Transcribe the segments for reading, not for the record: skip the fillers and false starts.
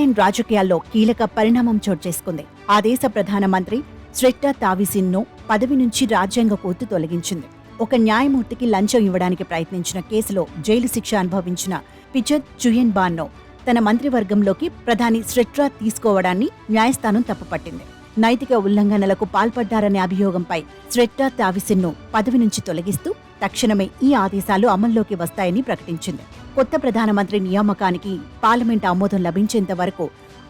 Thailand రాజకీయాల్లో కీలక పరిణామం చోటు చేసుకుంది. ఆ దేశ ప్రధానమంత్రి స్రెట్టా తావిసిన్ను పదవి నుంచి రాజ్యాంగ కోర్టు తొలగించింది. ఒక న్యాయమూర్తికి లంచం ఇవ్వడానికి ప్రయత్నించిన కేసులో జైలు శిక్ష అనుభవించిన పిచత్ చుయెన్బాన్ను తన మంత్రివర్గంలోకి ప్రధాని స్రెట్టా తీసుకోవడాన్ని న్యాయస్థానం తప్పుపట్టింది. నైతిక ఉల్లంఘనలకు పాల్పడ్డారనే అభియోగంపై స్రెట్టా తావిసిన్ను పదవి నుంచి తొలగిస్తూ తక్షణమే ఈ ఆదేశాలు అమల్లోకి వస్తాయని ప్రకటించింది. కొత్త ప్రధానమంత్రి నియామకానికి పార్లమెంట్ ఆమోదం లభించేంత వరకు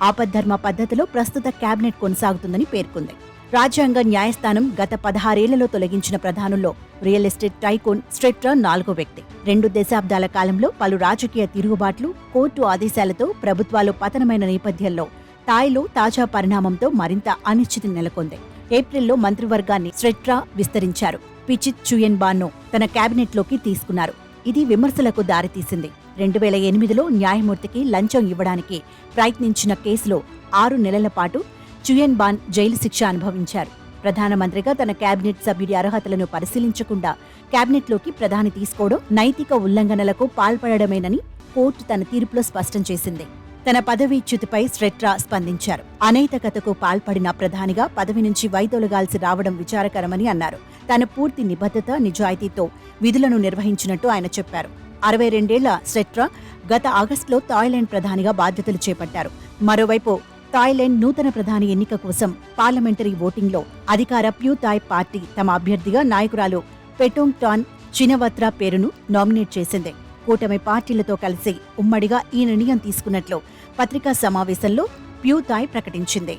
ఆపద్ధర్మ పద్ధతిలో ప్రస్తుత కేబినెట్ కొనసాగుతుందని పేర్కొంది. రాజ్యాంగ న్యాయస్థానం గత 16 ఏళ్లలో తొలగించిన ప్రధానుల్లో రియల్ ఎస్టేట్ టైకోన్ స్ట్రెట్టా 4వ వ్యక్తి. 2 దశాబ్దాల కాలంలో పలు రాజకీయ తిరుగుబాట్లు, కోర్టు ఆదేశాలతో ప్రభుత్వాలు పతనమైన నేపథ్యంలో థాయ్లో తాజా పరిణామంతో మరింత అనిశ్చితి నెలకొంది. ఏప్రిల్లో మంత్రివర్గాన్ని స్రెట్టా విస్తరించారు. పిచిత్ చుయెన్బాన్ను తన కేబినెట్లోకి తీసుకున్నారు. ఇది విమర్శలకు దారితీసింది. 2008లో న్యాయమూర్తికి లంచం ఇవ్వడానికి ప్రయత్నించిన కేసులో 6 నెలల పాటు చుయెన్బాన్ జైలు శిక్ష అనుభవించారు. ప్రధానమంత్రిగా తన కేబినెట్ సభ్యుడి అర్హతలను పరిశీలించకుండా కేబినెట్లోకి ప్రధాని తీసుకోవడం నైతిక ఉల్లంఘనలకు పాల్పడమేనని కోర్టు తన తీర్పులో స్పష్టం చేసింది. తన పదవీచ్యుతిపై స్రెట్టా స్పందించారు. అనైతికతకు పాల్పడిన ప్రధానిగా పదవి నుంచి వైదొలగాల్సి రావడం విచారకరమని అన్నారు. తన పూర్తి నిబద్ధత, నిజాయితీతో విధులను నిర్వహించినట్టు ఆయన చెప్పారు. 62 ఏళ్ల స్రెట్టా గత ఆగస్టులో థాయిలాండ్ ప్రధానిగా బాధ్యతలు చేపట్టారు. మరోవైపు థాయిలాండ్ నూతన ప్రధాని ఎన్నిక కోసం పార్లమెంటరీ ఓటింగ్లో అధికార ప్యూ థాయ్ పార్టీ తమ అభ్యర్థిగా నాయకురాలు పెటోంగ్టాన్ చినవత్రా పేరును నామినేట్ చేసింది. కూటమి పార్టీలతో కలిసి ఉమ్మడిగా ఈ నిర్ణయం తీసుకున్నట్లు పత్రికా సమావేశంలో ప్యూ థాయ్ ప్రకటించింది.